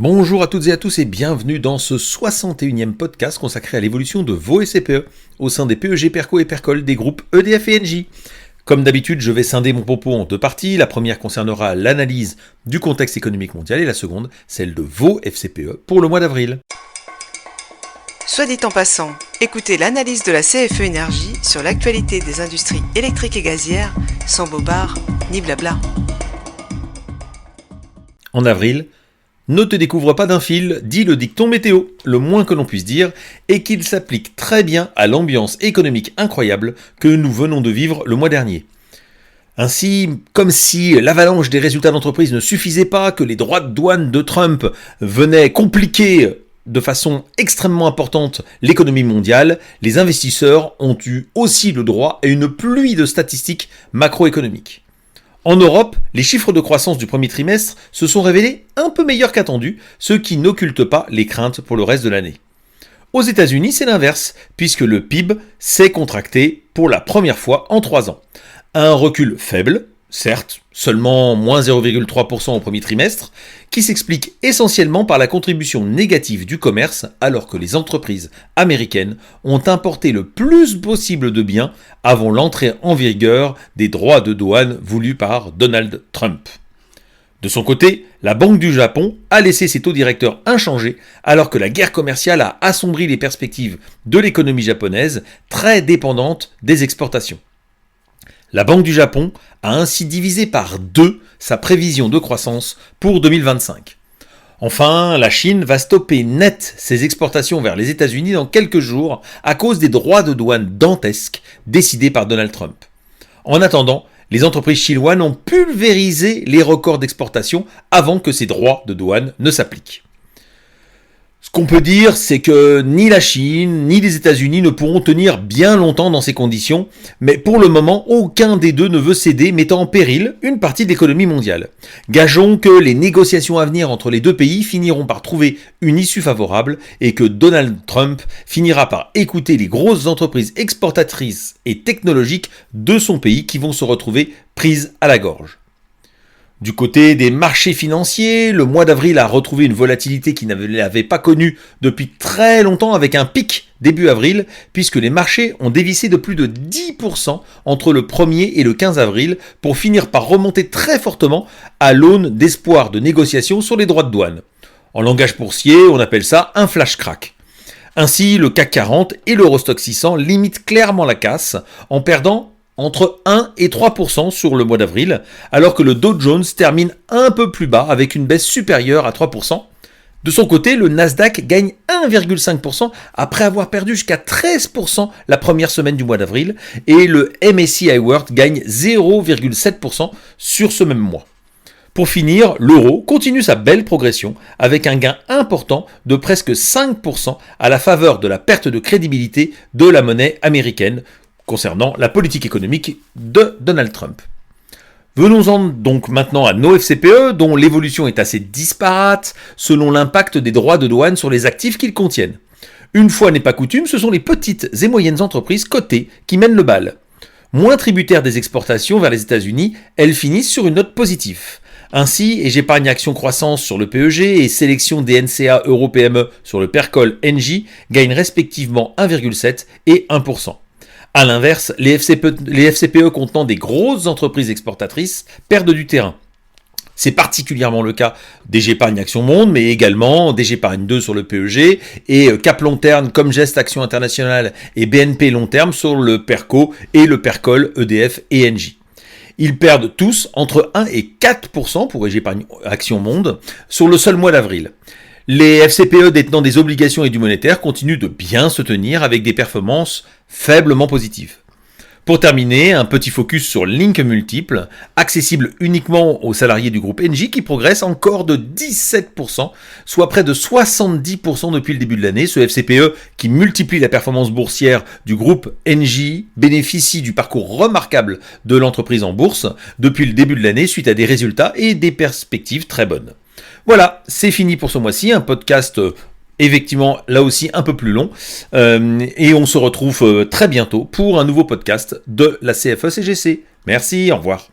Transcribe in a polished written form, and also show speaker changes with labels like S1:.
S1: Bonjour à toutes et à tous et bienvenue dans ce 61e podcast consacré à l'évolution de vos SCPE au sein des PEG, PERCO et PERCOL des groupes EDF et Engie. Comme d'habitude, je vais scinder mon propos en deux parties. La première concernera l'analyse du contexte économique mondial et la seconde, celle de vos FCPE pour le mois d'avril.
S2: Soit dit en passant, écoutez l'analyse de la CFE Énergie sur l'actualité des industries électriques et gazières, sans bobards ni blabla.
S1: En avril, ne te découvre pas d'un fil, dit le dicton météo. Le moins que l'on puisse dire est qu'il s'applique très bien à l'ambiance économique incroyable que nous venons de vivre le mois dernier. Ainsi, comme si l'avalanche des résultats d'entreprise ne suffisait pas, que les droits de douane de Trump venaient compliquer de façon extrêmement importante l'économie mondiale, les investisseurs ont eu aussi le droit à une pluie de statistiques macroéconomiques. En Europe, les chiffres de croissance du premier trimestre se sont révélés un peu meilleurs qu'attendus, ce qui n'occulte pas les craintes pour le reste de l'année. Aux États-Unis, c'est l'inverse, puisque le PIB s'est contracté pour la première fois en 3 ans. Un recul faible, certes, seulement moins 0,3% au premier trimestre, qui s'explique essentiellement par la contribution négative du commerce, alors que les entreprises américaines ont importé le plus possible de biens avant l'entrée en vigueur des droits de douane voulus par Donald Trump. De son côté, la Banque du Japon a laissé ses taux directeurs inchangés, alors que la guerre commerciale a assombri les perspectives de l'économie japonaise, très dépendante des exportations. La Banque du Japon a ainsi divisé par 2 sa prévision de croissance pour 2025. Enfin, la Chine va stopper net ses exportations vers les États-Unis dans quelques jours à cause des droits de douane dantesques décidés par Donald Trump. En attendant, les entreprises chinoises ont pulvérisé les records d'exportation avant que ces droits de douane ne s'appliquent. Ce qu'on peut dire, c'est que ni la Chine, ni les États-Unis ne pourront tenir bien longtemps dans ces conditions, mais pour le moment, aucun des deux ne veut céder, mettant en péril une partie de l'économie mondiale. Gageons que les négociations à venir entre les deux pays finiront par trouver une issue favorable et que Donald Trump finira par écouter les grosses entreprises exportatrices et technologiques de son pays qui vont se retrouver prises à la gorge. Du côté des marchés financiers, le mois d'avril a retrouvé une volatilité qui n'avait pas connue depuis très longtemps avec un pic début avril, puisque les marchés ont dévissé de plus de 10% entre le 1er et le 15 avril pour finir par remonter très fortement à l'aune d'espoir de négociations sur les droits de douane. En langage boursier, on appelle ça un flash crack. Ainsi, le CAC 40 et l'Eurostoxx 600 limitent clairement la casse en perdant entre 1 et 3% sur le mois d'avril, alors que le Dow Jones termine un peu plus bas avec une baisse supérieure à 3%. De son côté, le Nasdaq gagne 1,5% après avoir perdu jusqu'à 13% la première semaine du mois d'avril, et le MSCI World gagne 0,7% sur ce même mois. Pour finir, l'euro continue sa belle progression avec un gain important de presque 5% à la faveur de la perte de crédibilité de la monnaie américaine, concernant la politique économique de Donald Trump. Venons-en donc maintenant à nos FCPE, dont l'évolution est assez disparate selon l'impact des droits de douane sur les actifs qu'ils contiennent. Une fois n'est pas coutume, ce sont les petites et moyennes entreprises cotées qui mènent le bal. Moins tributaires des exportations vers les États-Unis, elles finissent sur une note positive. Ainsi, J'épargne Action Croissance sur le PEG et Sélection des NCA Euro PME sur le PERCOL Engie gagnent respectivement 1,7 et 1%. A l'inverse, les FCPE contenant des grosses entreprises exportatrices perdent du terrain. C'est particulièrement le cas des J'épargne Action Monde, mais également des J'épargne 2 sur le PEG et Cap Long Terme comme Geste Action Internationale et BNP Long Terme sur le PERCO et le PERCOL EDF et Engie. Ils perdent tous entre 1 et 4% pour J'épargne Action Monde sur le seul mois d'avril. Les FCPE détenant des obligations et du monétaire continuent de bien se tenir avec des performances faiblement positives. Pour terminer, un petit focus sur Link Multiple, accessible uniquement aux salariés du groupe Engie qui progresse encore de 17%, soit près de 70% depuis le début de l'année. Ce FCPE qui multiplie la performance boursière du groupe Engie bénéficie du parcours remarquable de l'entreprise en bourse depuis le début de l'année suite à des résultats et des perspectives très bonnes. Voilà, c'est fini pour ce mois-ci, un podcast effectivement là aussi un peu plus long, et on se retrouve très bientôt pour un nouveau podcast de la CFE-CGC. Merci, au revoir.